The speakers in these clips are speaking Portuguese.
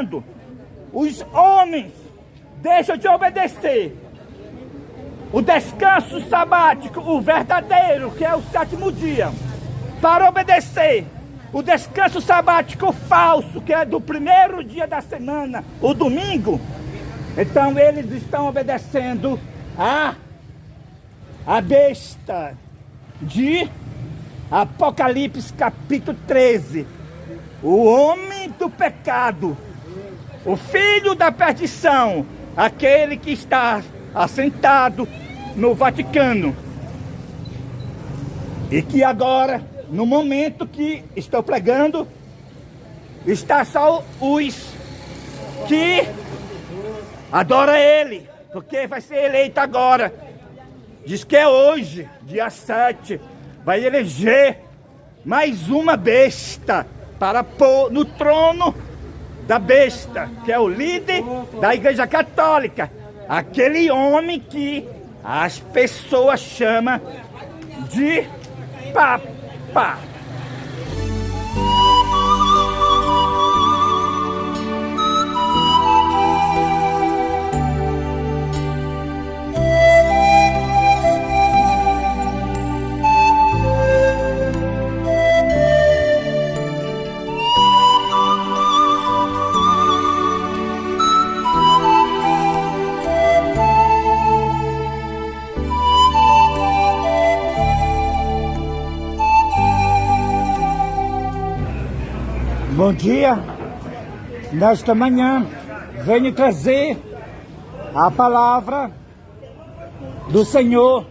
quando os homens deixam de obedecer o descanso sabático, o verdadeiro, que é o sétimo dia, para obedecer o descanso sabático falso, que é do primeiro dia da semana, o domingo, então eles estão obedecendo a besta de Apocalipse capítulo 13, o homem do pecado, o filho da perdição, aquele que está assentado no Vaticano, e que agora, no momento que estou pregando, está só os que adoram ele, porque vai ser eleito agora. Diz que é hoje, dia 7, vai eleger mais uma besta para pôr no trono da besta, que é o líder da Igreja Católica, aquele homem que as pessoas chamam de Papa. Bom dia, nesta manhã venho trazer a palavra do Senhor,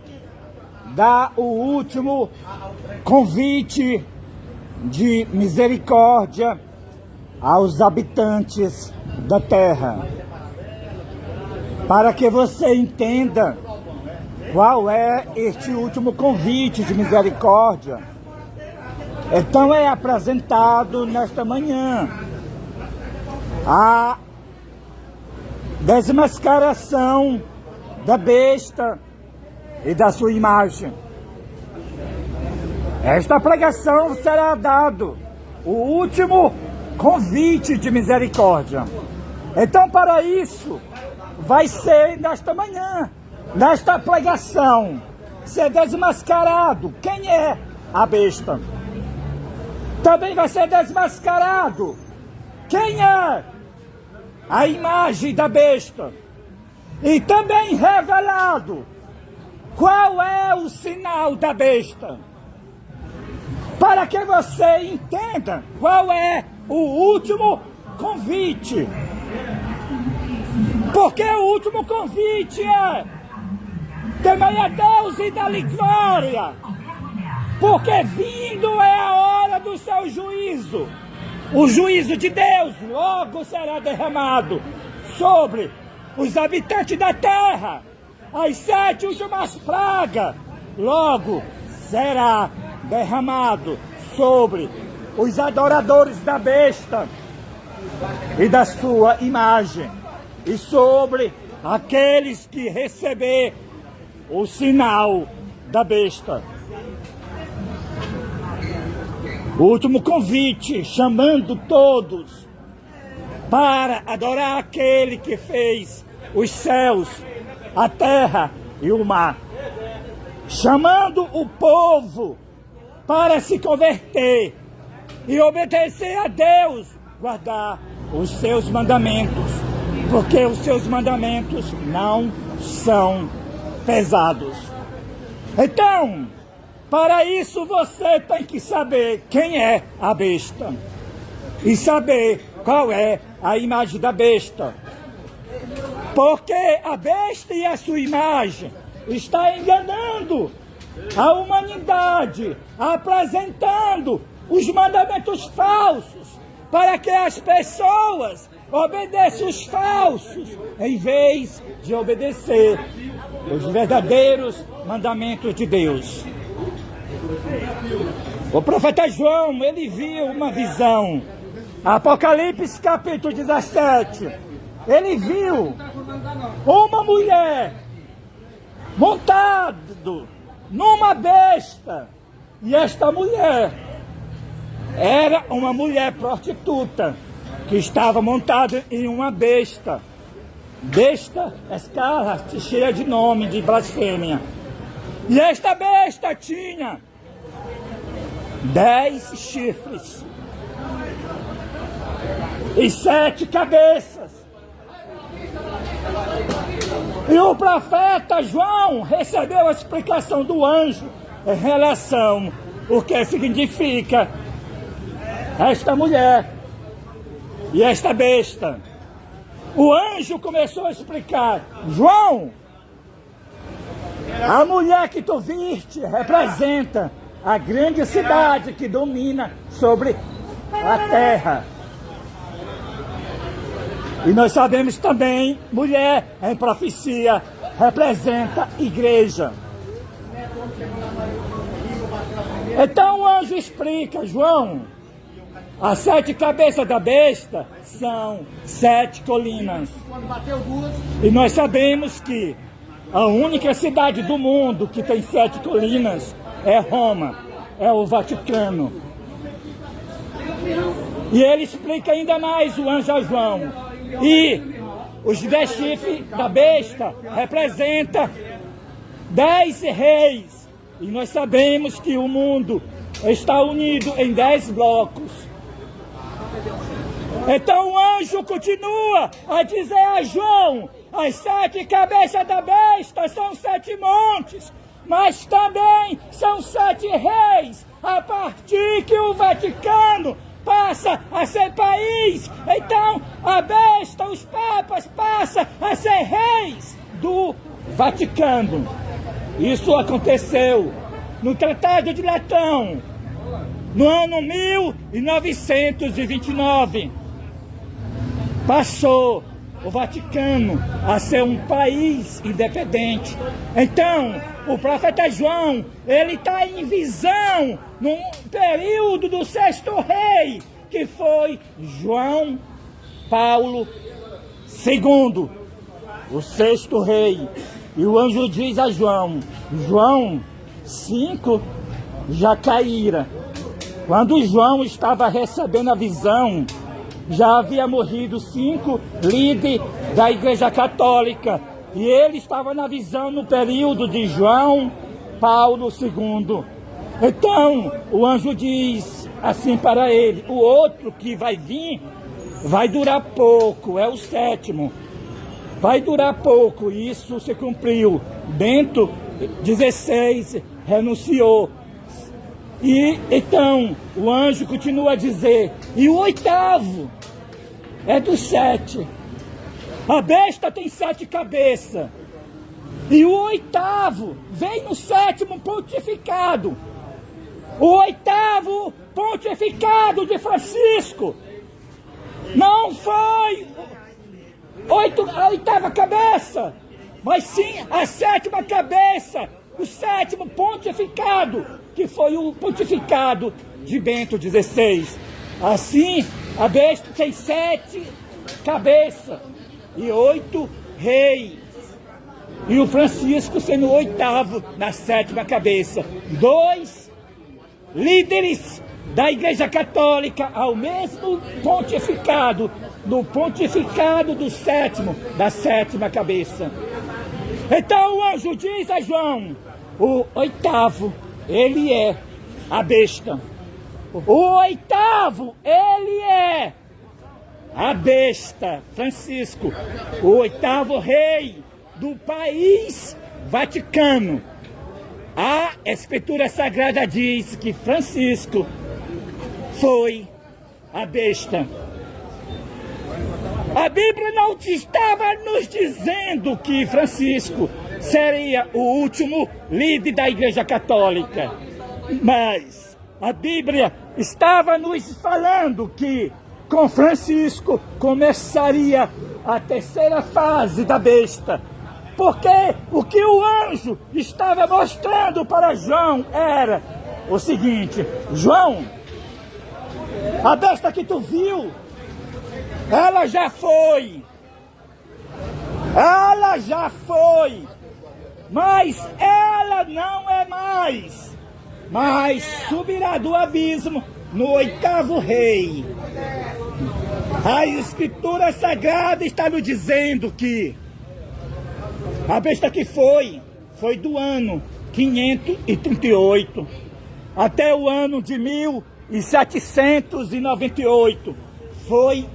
dar o último convite de misericórdia aos habitantes da terra, para que você entenda qual é este último convite de misericórdia. Então é apresentado nesta manhã a desmascaração da besta e da sua imagem. Esta pregação será dado o último convite de misericórdia. Então, para isso, vai ser nesta manhã, nesta pregação, ser desmascarado quem é a besta. Também vai ser desmascarado quem é a imagem da besta. E também revelado qual é o sinal da besta. Para que você entenda qual é o último convite. Porque o último convite é: temei a Deus e dá-lhe glória. Porque vindo é a hora do seu juízo. O juízo de Deus logo será derramado sobre os habitantes da terra. As 7 últimas pragas logo será derramado sobre os adoradores da besta e da sua imagem, e sobre aqueles que receber o sinal da besta. O último convite, chamando todos para adorar aquele que fez os céus, a terra e o mar. Chamando o povo para se converter e obedecer a Deus, guardar os seus mandamentos, porque os seus mandamentos não são pesados. Então, para isso você tem que saber quem é a besta e saber qual é a imagem da besta. Porque a besta e a sua imagem está enganando a humanidade, apresentando os mandamentos falsos para que as pessoas obedeçam os falsos em vez de obedecer os verdadeiros mandamentos de Deus. O profeta João, ele viu uma visão. Apocalipse capítulo 17. Ele viu uma mulher montada numa besta. E esta mulher era uma mulher prostituta. que estava montado em uma besta. Besta, escala, cheia de nome, de blasfêmia. E esta besta tinha 10 chifres e 7 cabeças. E o profeta João recebeu a explicação do anjo em relação ao que significa esta mulher e esta besta. O anjo começou a explicar: João, a mulher que tu viste representa a grande cidade que domina sobre a terra. E nós sabemos também, mulher em profecia representa igreja. Então o anjo explica: João, as 7 cabeças da besta são 7 colinas. E nós sabemos que a única cidade do mundo que tem 7 colinas é Roma, é o Vaticano. E ele explica ainda mais, o anjo a João. E os 10 chifres da besta representam 10 reis. E nós sabemos que o mundo está unido em 10 blocos. Então o anjo continua a dizer a João: as 7 cabeças da besta são 7 montes, mas também são 7 reis, a partir que o Vaticano passa a ser país. Então a besta, os papas, passam a ser reis do Vaticano. Isso aconteceu no Tratado de Latão, no ano 1929. Passou o Vaticano a ser um país independente. Então, o profeta João, ele está em visão no período do 6º rei, que foi João Paulo II, o 6º rei. E o anjo diz a João: João, 5 já caíram. Quando João estava recebendo a visão, já havia morrido 5 líderes da Igreja Católica. E ele estava na visão no período de João Paulo II. Então, o anjo diz assim para ele: o outro que vai vir vai durar pouco, é o 7º. Vai durar pouco. E isso se cumpriu. Bento XVI renunciou. E então o anjo continua a dizer: e o 8º é dos 7. A besta tem 7 cabeças. E o 8º vem no 7º pontificado. O 8º pontificado de Francisco não foi a 8ª cabeça, mas sim a 7ª cabeça, o 7º pontificado, que foi o pontificado de Bento XVI. Assim, a besta tem 7 cabeças e 8 reis. E o Francisco sendo o 8º na 7ª cabeça. 2 líderes da Igreja Católica ao mesmo pontificado, no pontificado do 7º, da 7ª cabeça. Então o anjo diz a João: o 8º, ele é a besta. O 8º, ele é a besta, Francisco, o 8º rei do país Vaticano. A Escritura Sagrada diz que Francisco foi a besta. A Bíblia não estava nos dizendo que Francisco seria o último líder da Igreja Católica, mas a Bíblia estava nos falando que com Francisco começaria a 3ª fase da besta. Porque o que o anjo estava mostrando para João era o seguinte: João, a besta que tu viu, ela já foi, mas ela não é mais, mas subirá do abismo no 8º rei. A Escritura Sagrada está nos dizendo que a besta que foi do ano 538 até o ano de 1798. Foi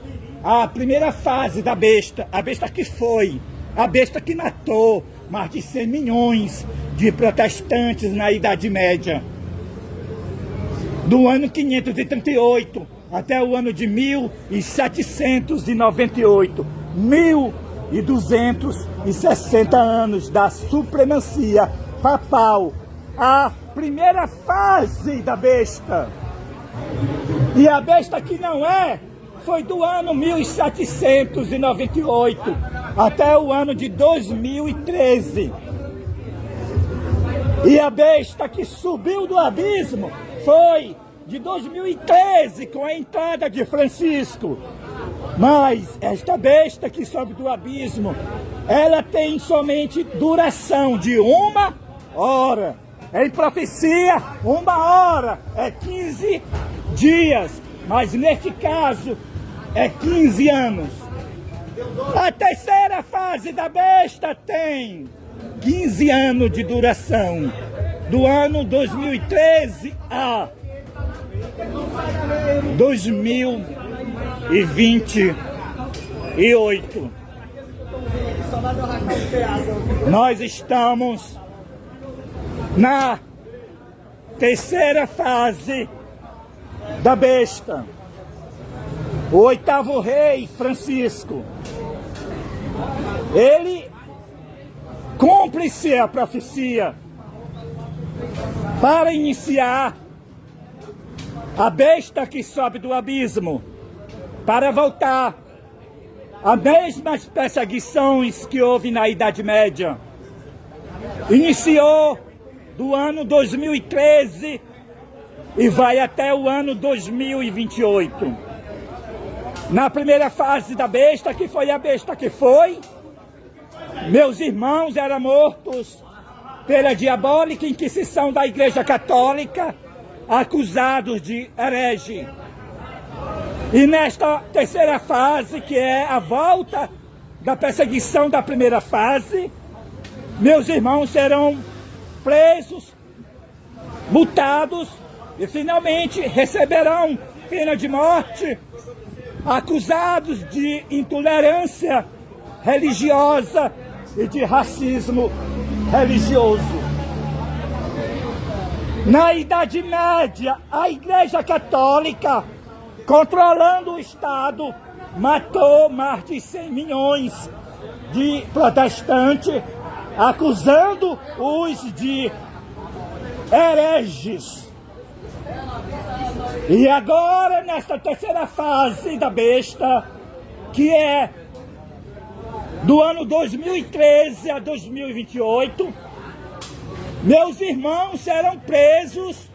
a primeira fase da besta, a besta que foi, a besta que matou mais de 100 milhões de protestantes na Idade Média. Do ano 538 até o ano de 1798, 1260 anos da supremacia papal, a primeira fase da besta. E a besta que não foi do ano 1798 até o ano de 2013. E a besta que subiu do abismo foi de 2013, com a entrada de Francisco. Mas esta besta que sobe do abismo, ela tem somente duração de 1 hora. Em profecia, 1 hora é 15 dias, mas neste caso é 15 anos. A terceira fase da besta tem 15 anos de duração, do ano 2013 a 2028. Nós estamos na terceira fase da besta. O 8º rei, Francisco, ele cumpre-se a profecia para iniciar a besta que sobe do abismo, para voltar às mesmas perseguições que houve na Idade Média. Iniciou do ano 2013 e vai até o ano 2028. Na primeira fase da besta, que foi a besta que foi, meus irmãos eram mortos pela diabólica inquisição da Igreja Católica, acusados de herege. E nesta terceira fase, que é a volta da perseguição da primeira fase, meus irmãos serão presos, multados e finalmente receberão pena de morte, acusados de intolerância religiosa e de racismo religioso. Na Idade Média, a Igreja Católica, controlando o Estado, matou mais de 100 milhões de protestantes, acusando-os de hereges. E agora, nesta terceira fase da besta, que é do ano 2013 a 2028, meus irmãos serão presos,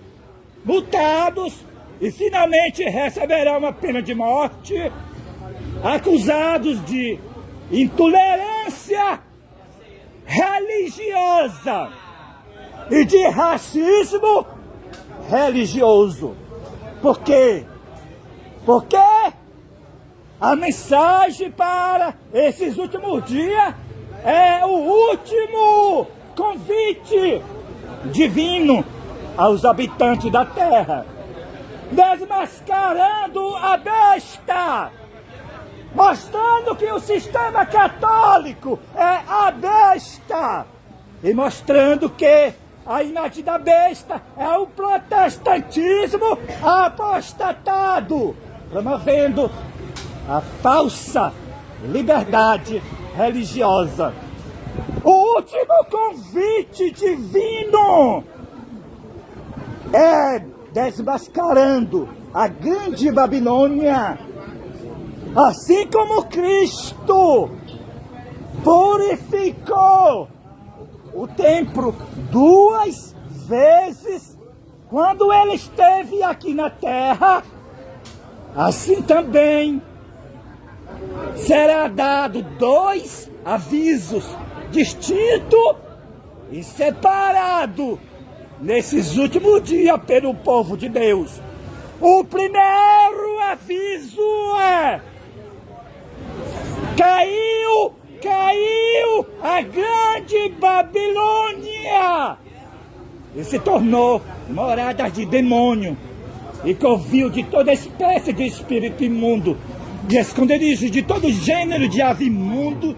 multados e finalmente receberão uma pena de morte, acusados de intolerância religiosa e de racismo religioso. Por quê? Porque a mensagem para esses últimos dias é o último convite divino aos habitantes da terra, desmascarando a besta, mostrando que o sistema católico é a besta e mostrando que a imagem da besta é o protestantismo apostatado, promovendo a falsa liberdade religiosa. O último convite divino é desmascarando a grande Babilônia, assim como Cristo purificou o templo 2 vezes quando ele esteve aqui na terra, assim também será dado 2 avisos distintos e separados nesses últimos dias pelo povo de Deus. O primeiro aviso é Caiu a grande Babilônia e se tornou morada de demônio e covil de toda espécie de espírito imundo e esconderijo de todo gênero de ave imundo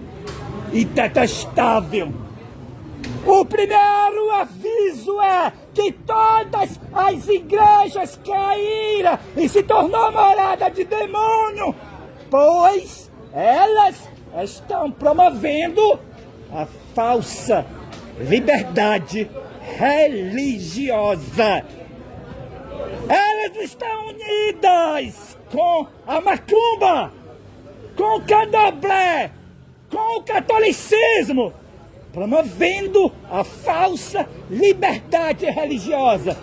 e detestável. O primeiro aviso é que todas as igrejas caíram e se tornou morada de demônio, pois elas estão promovendo a falsa liberdade religiosa. Elas estão unidas com a macumba, com o candomblé, com o catolicismo, promovendo a falsa liberdade religiosa.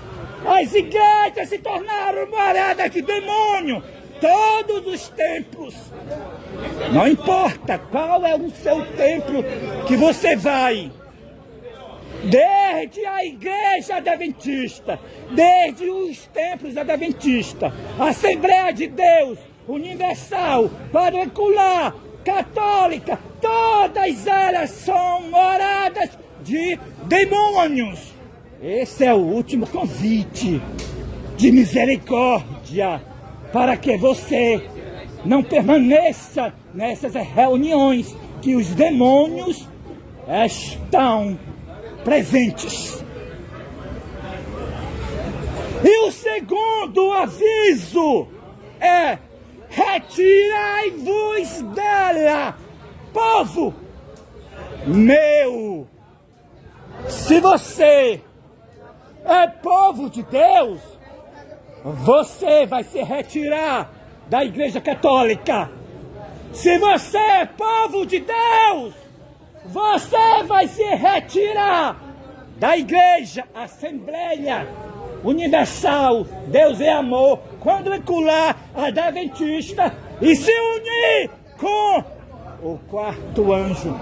As igrejas se tornaram morada de demônio. Todos os templos, não importa qual é o seu templo que você vai, desde a igreja adventista, desde os templos adventistas, Assembleia de Deus, Universal, Quadrangular, Católica, todas elas são moradas de demônios. Esse é o último convite de misericórdia para que você não permaneça nessas reuniões que os demônios estão presentes. E o segundo aviso é: retirai-vos dela, povo meu. Se você é povo de Deus, você vai se retirar da Igreja Católica. Se você é povo de Deus, você vai se retirar da Igreja Assembleia Universal, Deus é Amor, Quadrangular, Adventista e se unir com o quarto anjo,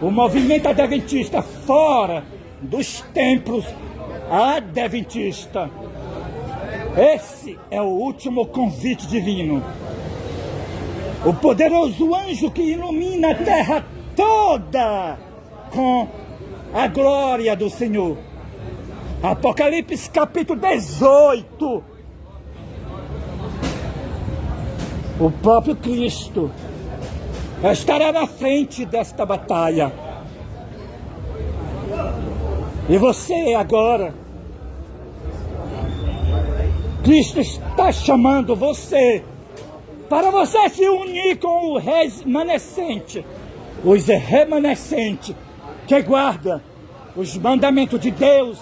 o movimento adventista fora dos templos adventistas. Esse é o último convite divino. O poderoso anjo que ilumina a terra toda com a glória do Senhor. Apocalipse capítulo 18. O próprio Cristo estará na frente desta batalha. E você agora, Cristo está chamando você para você se unir com o remanescente, os remanescentes que guarda os mandamentos de Deus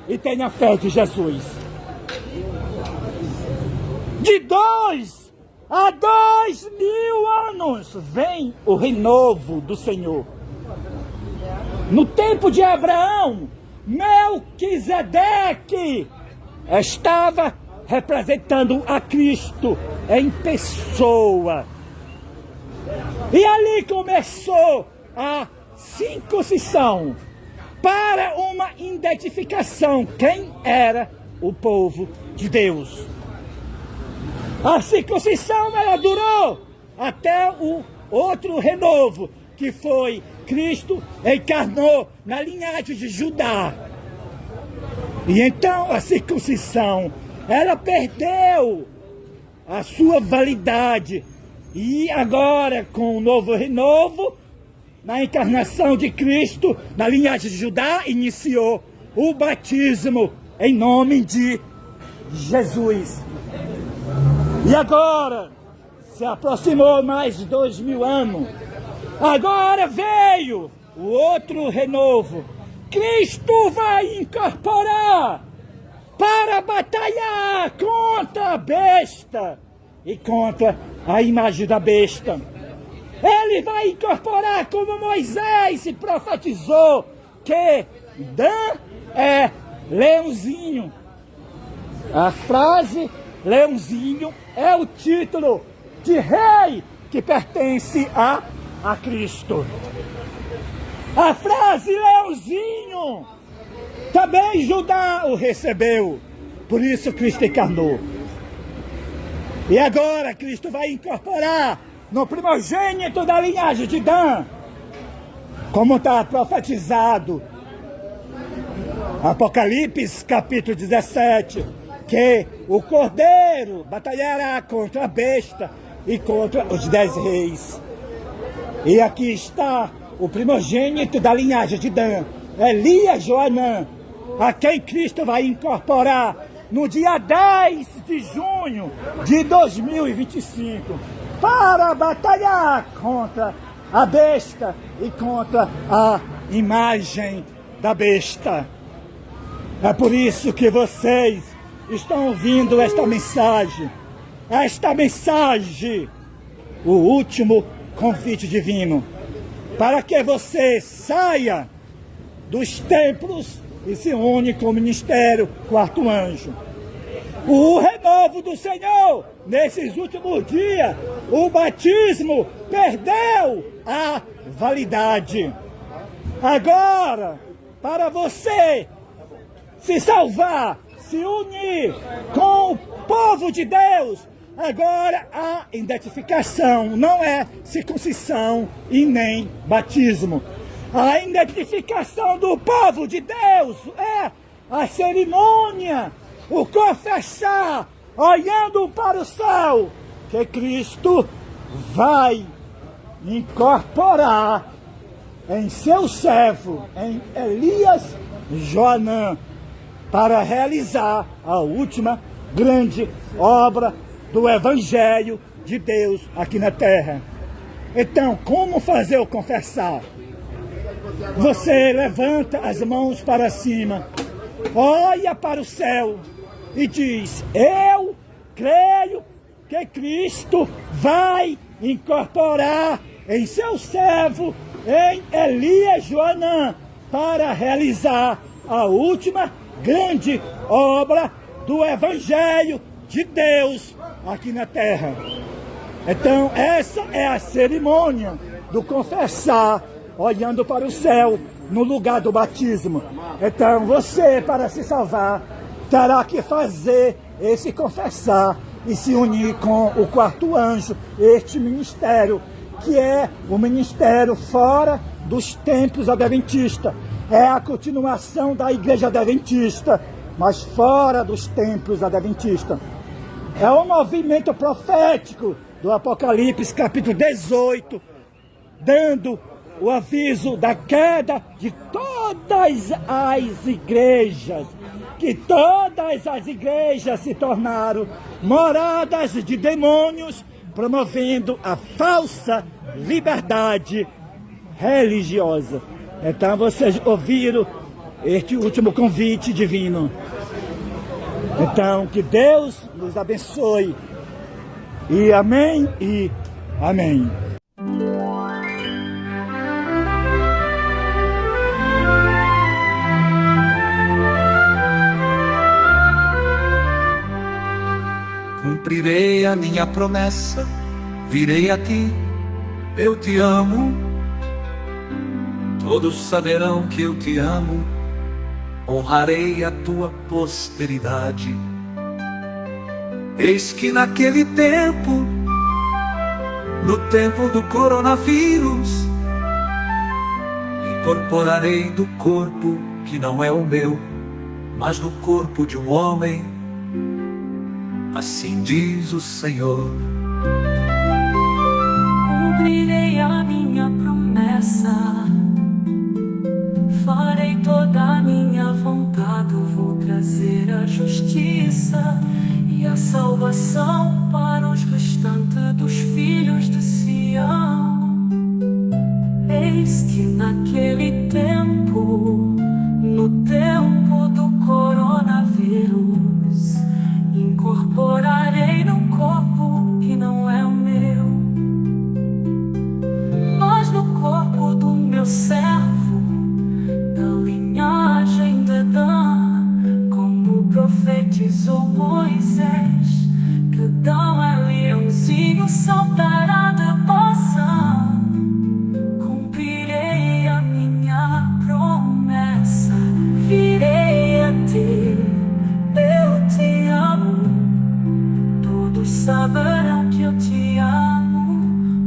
e tem a fé de Jesus. De 2 a 2000 anos vem o renovo do Senhor. No tempo de Abraão, Melquisedeque estava representando a Cristo em pessoa. E ali começou a circuncisão para uma identificação quem era o povo de Deus. A circuncisão ela durou até o outro renovo, que foi Cristo encarnou na linhagem de Judá. E então a circuncisão ela perdeu a sua validade. E agora, com o novo renovo, na encarnação de Cristo, na linhagem de Judá, iniciou o batismo em nome de Jesus. E agora, se aproximou mais de 2000 anos, agora veio o outro renovo. Cristo vai incorporar para batalhar contra a besta e contra a imagem da besta. Ele vai incorporar, como Moisés se profetizou, que Dan é leãozinho. A frase leãozinho é o título de rei que pertence a Cristo. A frase leãozinho também Judá o recebeu, por isso Cristo encarnou. E agora Cristo vai incorporar no primogênito da linhagem de Dan, como está profetizado, Apocalipse capítulo 17, que o Cordeiro batalhará contra a besta e contra os 10 reis. E aqui está o primogênito da linhagem de Dan, Elias Joanã, a quem Cristo vai incorporar no dia 10 de junho de 2025, para batalhar contra a besta e contra a imagem da besta. É por isso que vocês estão ouvindo esta mensagem, o último convite divino, para que você saia dos templos e se une com o ministério Quarto Anjo. O renovo do Senhor, nesses últimos dias, o batismo perdeu a validade. Agora, para você se salvar, se unir com o povo de Deus, agora a identificação não é circuncisão e nem batismo. A identificação do povo de Deus é a cerimônia, o confessar, olhando para o céu, que Cristo vai incorporar em seu servo, em Elias Joanã, para realizar a última grande obra do Evangelho de Deus aqui na terra. Então, como fazer o confessar? Você levanta as mãos para cima, olha para o céu e diz: eu creio que Cristo vai incorporar em seu servo, em Elias Joanã, para realizar a última grande obra do Evangelho de Deus aqui na terra. Então, essa é a cerimônia do confessar, olhando para o céu, no lugar do batismo. Então, você, para se salvar, terá que fazer esse confessar e se unir com o Quarto Anjo, este ministério, que é o ministério fora dos templos adventistas. É a continuação da igreja adventista, mas fora dos templos adventistas. É um movimento profético do Apocalipse capítulo 18, dando o aviso da queda de todas as igrejas, que todas as igrejas se tornaram moradas de demônios, promovendo a falsa liberdade religiosa. Então vocês ouviram este último convite divino. Então que Deus nos abençoe. E amém e amém. Cumprirei a minha promessa, virei a ti, eu te amo. Todos saberão que eu te amo, honrarei a tua posteridade. Eis que naquele tempo, no tempo do coronavírus, incorporarei do corpo que não é o meu, mas do corpo de um homem. Assim diz o Senhor. Cumprirei a minha promessa, farei toda a minha vontade, vou trazer a justiça e a salvação para os restantes dos filhos de Sião. Eis que naquele tempo, no tempo do coronavírus, incorporarei no corpo que não é o meu, mas no corpo do meu servo, da linhagem de Dan, como profetizou Moisés, que Dão é leãozinho, saltará de Bazã. Cumprirei a minha promessa, virei a ti, eu te amo. Todos saberão que eu te amo,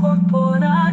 corporal.